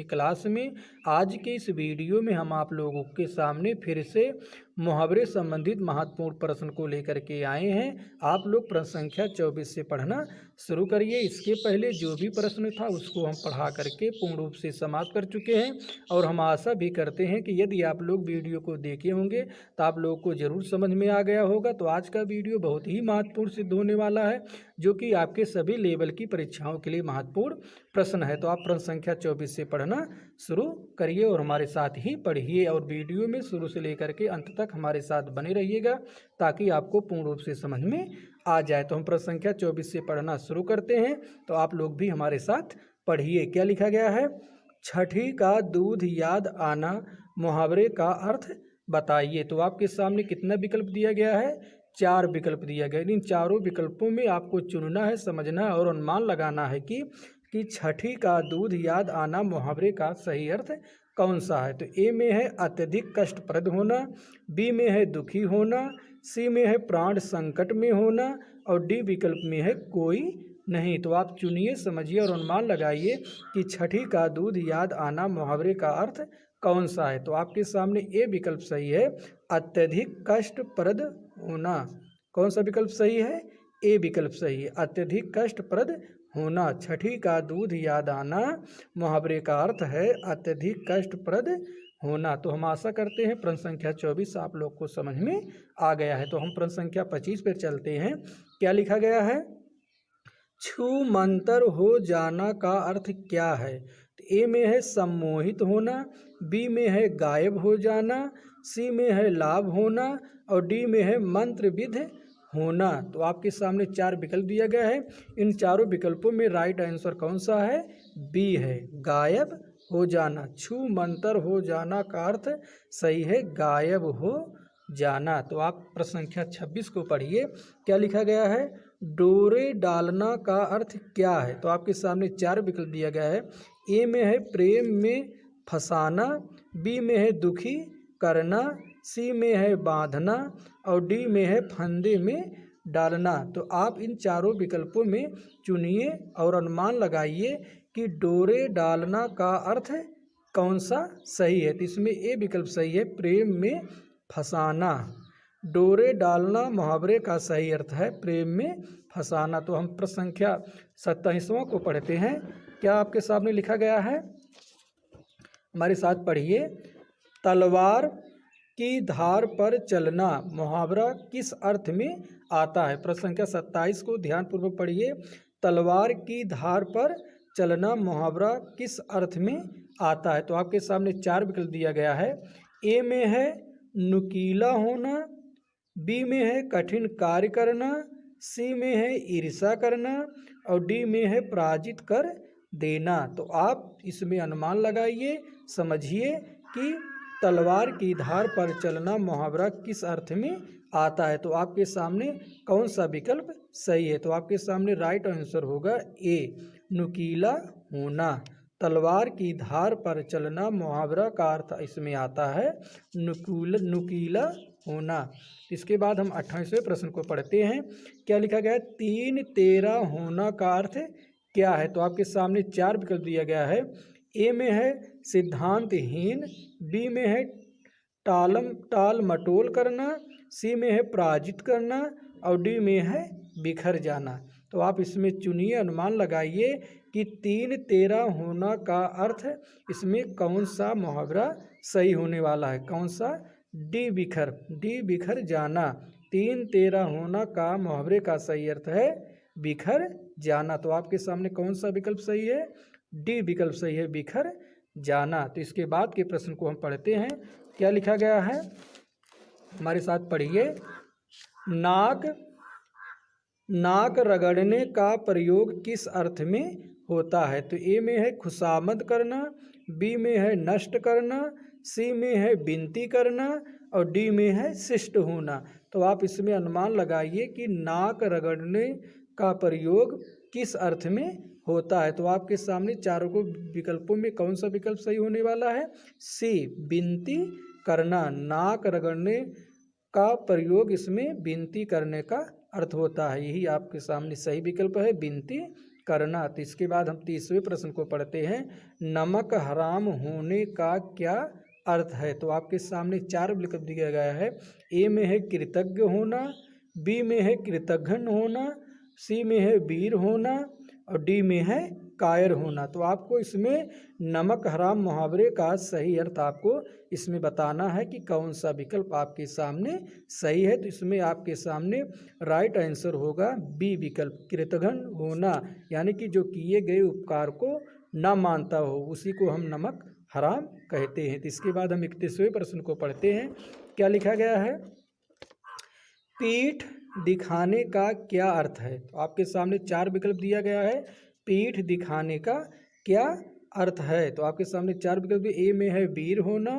10वीं क्लास में। आज के इस वीडियो में हम आप लोगों के सामने फिर से मुहावरे संबंधित महत्वपूर्ण प्रश्न को लेकर के आए हैं। आप लोग प्रश्न संख्या 24 से पढ़ना शुरू करिए। इसके पहले जो भी प्रश्न था उसको हम पढ़ा करके पूर्ण रूप से समाप्त कर चुके हैं और हम आशा भी करते हैं कि यदि आप लोग वीडियो को देखे होंगे तो आप लोगों को ज़रूर समझ में आ गया होगा। तो आज का वीडियो बहुत ही महत्वपूर्ण सिद्ध होने वाला है, जो कि आपके सभी लेवल की परीक्षाओं के लिए महत्वपूर्ण प्रश्न है। तो आप प्रश्न संख्या 24 से पढ़ना शुरू करिए और हमारे साथ ही पढ़िए और वीडियो में शुरू से लेकर के अंत तक हमारे साथ बने रहिएगा ताकि आपको पूर्ण रूप से समझ में आ जाए। तो हम प्रश्न संख्या 24 से पढ़ना शुरू करते हैं, तो आप लोग भी हमारे साथ पढ़िए। क्या लिखा गया है? छठी का दूध याद आना, मुहावरे का अर्थ बताइए। तो आपके सामने कितना विकल्प दिया गया है? 4 विकल्प दिया गया। इन चारों विकल्पों में आपको चुनना है, समझना है और अनुमान लगाना है कि छठी का दूध याद आना मुहावरे का सही अर्थ कौन सा है। तो ए में है अत्यधिक कष्टप्रद होना, बी में है दुखी होना, सी में है प्राण संकट में होना और डी विकल्प में है कोई नहीं। तो आप चुनिए, समझिए और अनुमान लगाइए कि छठी का दूध याद आना मुहावरे का अर्थ कौन सा है। तो आपके सामने ए विकल्प सही है, अत्यधिक कष्टप्रद होना। कौन सा विकल्प सही है? ए विकल्प सही है, अत्यधिक कष्टप्रद होना। छठी का दूध याद आना मुहावरे का अर्थ है अत्यधिक कष्टप्रद होना। तो हम आशा करते हैं प्रश्न संख्या 24 आप लोग को समझ में आ गया है। तो हम प्रश्न संख्या 25 पर चलते हैं। क्या लिखा गया है? छू मंतर हो जाना का अर्थ क्या है? तो ए में है सम्मोहित होना, बी में है गायब हो जाना, सी में है लाभ होना और डी में है मंत्रविध होना। तो आपके सामने 4 विकल्प दिया गया है। इन चारों विकल्पों में राइट आंसर कौन सा है? बी है, गायब हो जाना। छू मंतर हो जाना का अर्थ सही है गायब हो जाना। तो आप प्रश्न संख्या 26 को पढ़िए। क्या लिखा गया है? डोरे डालना का अर्थ क्या है? तो आपके सामने 4 विकल्प दिया गया है। ए में है प्रेम में फंसाना, बी में है दुखी करना, सी में है बांधना और डी में है फंदे में डालना। तो आप इन चारों विकल्पों में चुनिए और अनुमान लगाइए कि डोरे डालना का अर्थ कौन सा सही है। तो इसमें ए विकल्प सही है, प्रेम में फंसाना। डोरे डालना मुहावरे का सही अर्थ है प्रेम में फंसाना। तो हम प्रश्न संख्या 27वां को पढ़ते हैं। क्या आपके सामने लिखा गया है? हमारे साथ पढ़िए। तलवार की धार पर चलना मुहावरा किस अर्थ में आता है? प्रश्न संख्या 27 को ध्यानपूर्वक पढ़िए। तलवार की धार पर चलना मुहावरा किस अर्थ में आता है? तो आपके सामने 4 विकल्प दिया गया है। ए में है नुकीला होना, बी में है कठिन कार्य करना, सी में है ईर्ष्या करना और डी में है पराजित कर देना। तो आप इसमें अनुमान लगाइए, समझिए कि तलवार की धार पर चलना मुहावरा किस अर्थ में आता है। तो आपके सामने कौन सा विकल्प सही है? तो आपके सामने राइट आंसर होगा ए, नुकीला होना। तलवार की धार पर चलना मुहावरा का अर्थ इसमें आता है नुकीला होना। इसके बाद हम 28वें प्रश्न को पढ़ते हैं। क्या लिखा गया है? 3 तेरा होना का अर्थ क्या है? तो आपके सामने 4 विकल्प दिया गया है। ए में है सिद्धांतहीन, बी में है टाल मटोल करना, सी में है पराजित करना और डी में है बिखर जाना। तो आप इसमें चुनिए, अनुमान लगाइए कि 3 तेरा होना का अर्थ इसमें कौन सा मुहावरा सही होने वाला है। कौन सा? डी बिखर जाना। 3 तेरा होना का मुहावरे का सही अर्थ है बिखर जाना। तो आपके सामने कौन सा विकल्प सही है? डी विकल्प सही है, बिखर जाना। तो इसके बाद के प्रश्न को हम पढ़ते हैं। क्या लिखा गया है? हमारे साथ पढ़िए। नाक रगड़ने का प्रयोग किस अर्थ में होता है? तो ए में है खुशामद करना, बी में है नष्ट करना, सी में है विनती करना और डी में है शिष्ट होना। तो आप इसमें अनुमान लगाइए कि नाक रगड़ने का प्रयोग किस अर्थ में होता है। तो आपके सामने चारों को विकल्पों में कौन सा विकल्प सही होने वाला है? सी, विनती करना। नाक रगड़ने का प्रयोग इसमें विनती करने का अर्थ होता है। यही आपके सामने सही विकल्प है, विनती करना। तो इसके बाद हम 30वें प्रश्न को पढ़ते हैं। नमक हराम होने का क्या अर्थ है? तो आपके सामने 4 विकल्प दिया गया है। ए में है कृतज्ञ होना, बी में है कृतघ्न होना, सी में है वीर होना और डी में है कायर होना। तो आपको इसमें नमक हराम मुहावरे का सही अर्थ आपको इसमें बताना है कि कौन सा विकल्प आपके सामने सही है। तो इसमें आपके सामने राइट आंसर होगा बी विकल्प, कृतघ्न होना, यानी कि जो किए गए उपकार को न मानता हो उसी को हम नमक हराम कहते हैं। तो इसके बाद हम 31वें प्रश्न को पढ़ते हैं। क्या लिखा गया है? पीठ दिखाने का क्या अर्थ है? तो आपके सामने 4 विकल्प दिया गया है। पीठ दिखाने का क्या अर्थ है? तो आपके सामने 4 विकल्प। ए में है वीर होना,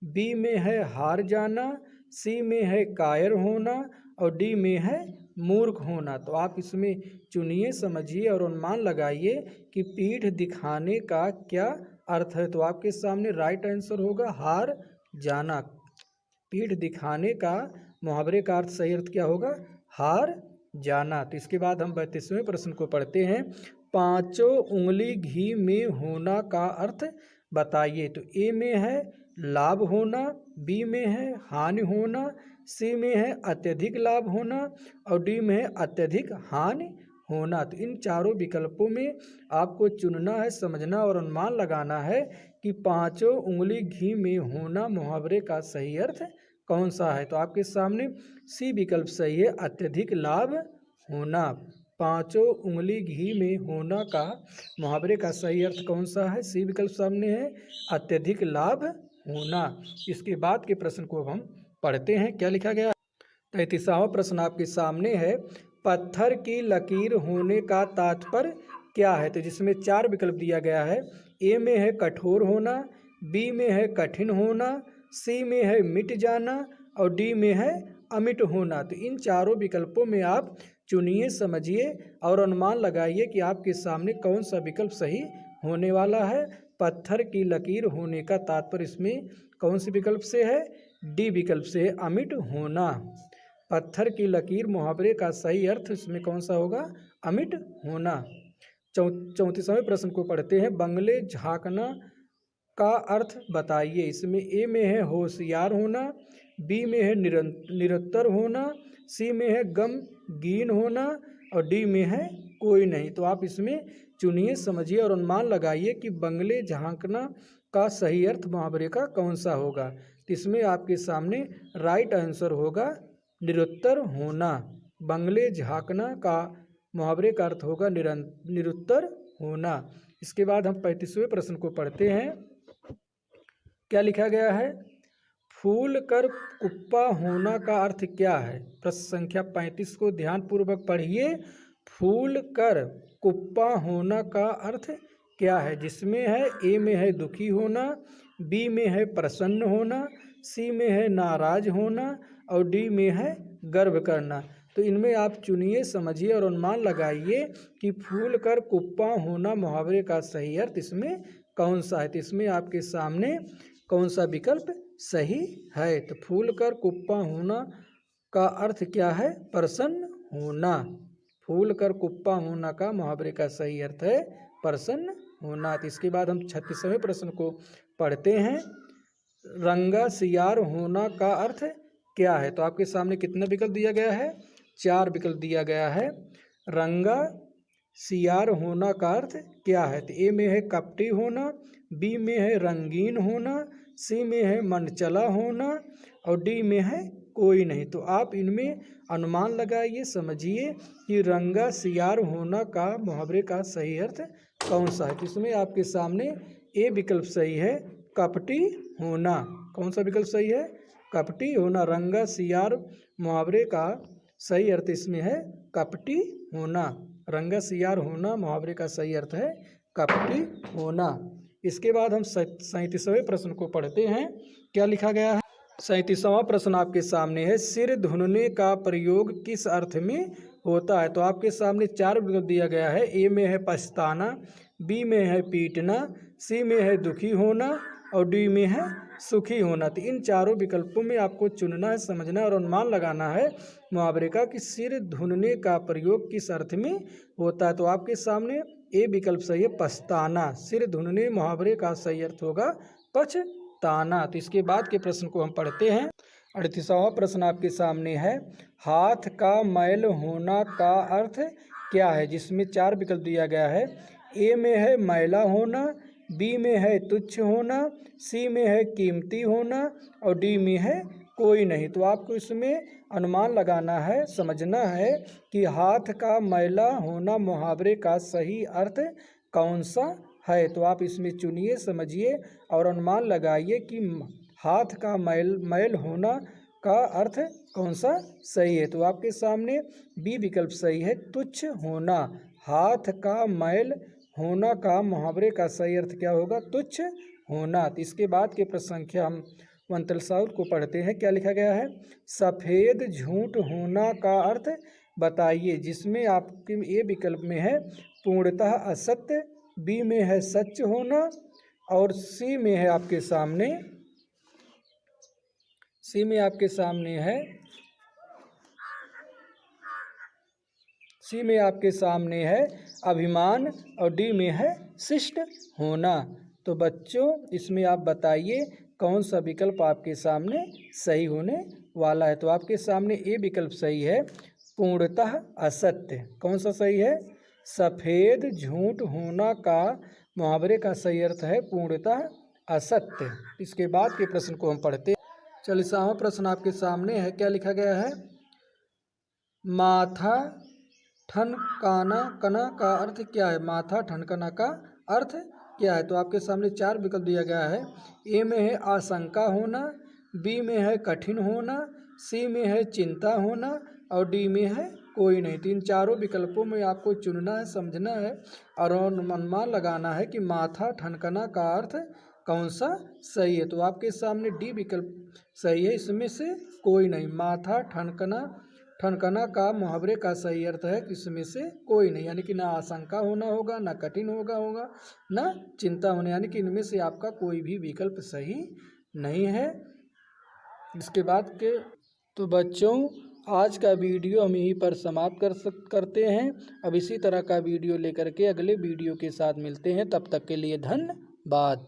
बी में है हार जाना, सी में है कायर होना और डी में है मूर्ख होना। तो आप इसमें चुनिए, समझिए और अनुमान लगाइए कि पीठ दिखाने का क्या अर्थ है। तो आपके सामने राइट आंसर होगा हार जाना। पीठ दिखाने का मुहावरे का अर्थ, सही अर्थ क्या होगा? हार जाना। तो इसके बाद हम 32वें प्रश्न को पढ़ते हैं। 5 उंगली घी में होना का अर्थ बताइए। तो ए में है लाभ होना, बी में है हानि होना, सी में है अत्यधिक लाभ होना और डी में है अत्यधिक हानि होना। तो इन चारों विकल्पों में आपको चुनना है, समझना और अनुमान लगाना है कि 5 उंगली घी में होना मुहावरे का सही अर्थ कौन सा है। तो आपके सामने सी विकल्प सही है, अत्यधिक लाभ होना। 5 उंगली घी में होना का मुहावरे का सही अर्थ कौन सा है? सी विकल्प सामने है, अत्यधिक लाभ होना। इसके बाद के प्रश्न को हम पढ़ते हैं। क्या लिखा गया? 33वां प्रश्न आपके सामने है। पत्थर की लकीर होने का तात्पर्य क्या है? तो जिसमें 4 विकल्प दिया गया है। ए में है कठोर होना, बी में है कठिन होना, सी में है मिट जाना और डी में है अमिट होना। तो इन चारों विकल्पों में आप चुनिए, समझिए और अनुमान लगाइए कि आपके सामने कौन सा विकल्प सही होने वाला है। पत्थर की लकीर होने का तात्पर्य इसमें कौन से विकल्प से है? डी विकल्प से, अमिट होना। पत्थर की लकीर मुहावरे का सही अर्थ इसमें कौन सा होगा? अमिट होना। 34वें प्रश्न को पढ़ते हैं। बंगले झांकना का अर्थ बताइए। इसमें ए में है होशियार होना, बी में है निरुत्तर होना, सी में है गमगीन होना और डी में है कोई नहीं। तो आप इसमें चुनिए, समझिए और अनुमान लगाइए कि बंगले झांकना का सही अर्थ मुहावरे का कौन सा होगा। तो इसमें आपके सामने राइट आंसर होगा निरुत्तर होना। बंगले झांकना का मुहावरे का अर्थ होगा निरुत्तर होना। इसके बाद हम 35वें प्रश्न को पढ़ते हैं। क्या लिखा गया है? फूल कर कुप्पा होना का अर्थ क्या है? प्रश्न संख्या 35 को ध्यानपूर्वक पढ़िए। फूल कर कुप्पा होना का अर्थ क्या है? जिसमें है ए में है दुखी होना, बी में है प्रसन्न होना, सी में है नाराज होना और डी में है गर्व करना। तो इनमें आप चुनिए, समझिए और अनुमान लगाइए कि फूल कर कुप्पा होना मुहावरे का सही अर्थ इसमें कौन सा है। तो इसमें आपके सामने कौन सा विकल्प सही है? तो फूल कर कुप्पा होना का अर्थ क्या है? प्रसन्न होना। फूल कर कुप्पा होना का मुहावरे का सही अर्थ है प्रसन्न होना। तो इसके बाद हम 36वें प्रश्न को पढ़ते हैं। रंगा सियार होना का अर्थ क्या है? तो आपके सामने कितना विकल्प दिया गया है? 4 विकल्प दिया गया है। रंगा सियार होना का अर्थ क्या है? तो ए में है कपटी होना, बी में है रंगीन होना, सी में है मनचला होना और डी में है कोई नहीं। तो आप इनमें अनुमान लगाइए, समझिए कि रंगा सियार होना का मुहावरे का सही अर्थ कौन सा है। तो इसमें आपके सामने ए विकल्प सही है, कपटी होना। कौन सा विकल्प सही है? कपटी होना। रंगा सियार मुहावरे का सही अर्थ इसमें है कपटी होना। रंगा सियार होना मुहावरे का सही अर्थ है कपटी होना। इसके बाद हम 37वें प्रश्न को पढ़ते हैं। क्या लिखा गया है? 37वां प्रश्न आपके सामने है। सिर धुनने का प्रयोग किस अर्थ में होता है? तो आपके सामने 4 विकल्प दिया गया है। ए में है पछताना, बी में है पीटना, सी में है दुखी होना और डी में है सुखी होना। तो इन चारों विकल्पों में आपको चुनना है, समझना है और अनुमान लगाना है मुहावरे का कि सिर धुनने का प्रयोग किस अर्थ में होता है। तो आपके सामने ए विकल्प सही है, पछताना। सिर धुनने मुहावरे का सही अर्थ होगा पछताना। तो इसके बाद के प्रश्न को हम पढ़ते हैं। 38वां प्रश्न आपके सामने है, हाथ का मैल होना का अर्थ क्या है, जिसमें 4 विकल्प दिया गया है। ए में है मैला होना, बी में है तुच्छ होना, सी में है कीमती होना और डी में है कोई नहीं। तो आपको इसमें अनुमान लगाना है, समझना है कि हाथ का मैला होना मुहावरे का सही अर्थ कौन सा है। तो आप इसमें चुनिए, समझिए और अनुमान लगाइए कि हाथ का मैल होना का अर्थ कौन सा सही है। तो आपके सामने बी विकल्प सही है, तुच्छ होना। हाथ का मैल होना का मुहावरे का सही अर्थ क्या होगा, तुच्छ होना। तो इसके बाद के प्रश्न संख्या हम 39 को पढ़ते हैं। क्या लिखा गया है, सफ़ेद झूठ होना का अर्थ बताइए, जिसमें आपके ए विकल्प में है पूर्णतः असत्य, बी में है सच होना और सी में है आपके सामने है अभिमान और डी में है शिष्ट होना। तो बच्चों इसमें आप बताइए कौन सा विकल्प आपके सामने सही होने वाला है। तो आपके सामने ए विकल्प सही है, पूर्णतः असत्य। कौन सा सही है, सफ़ेद झूठ होना का मुहावरे का सही अर्थ है पूर्णतः असत्य। इसके बाद के प्रश्न को हम पढ़ते हैं। 40वां प्रश्न आपके सामने है। क्या लिखा गया है, माथा ठनकाना कना का अर्थ क्या है। माथा ठनकाना का अर्थ क्या है। तो आपके सामने 4 विकल्प दिया गया है। ए में है आशंका होना, बी में है कठिन होना, सी में है चिंता होना और डी में है कोई नहीं। तो इन चारों विकल्पों में आपको चुनना है, समझना है और अनुमान लगाना है कि माथा ठनकाना का अर्थ कौन सा सही है। तो आपके सामने डी विकल्प सही है, इसमें से कोई नहीं। माथा ठनकाना का मुहावरे का सही अर्थ है इसमें से कोई नहीं, यानी कि ना आशंका होना होगा, ना कठिन होगा, ना चिंता होने, यानी कि इनमें से आपका कोई भी विकल्प सही नहीं है। इसके बाद के तो बच्चों आज का वीडियो हम यहीं पर समाप्त करते हैं। अब इसी तरह का वीडियो लेकर के अगले वीडियो के साथ मिलते हैं, तब तक के लिए धन्यवाद।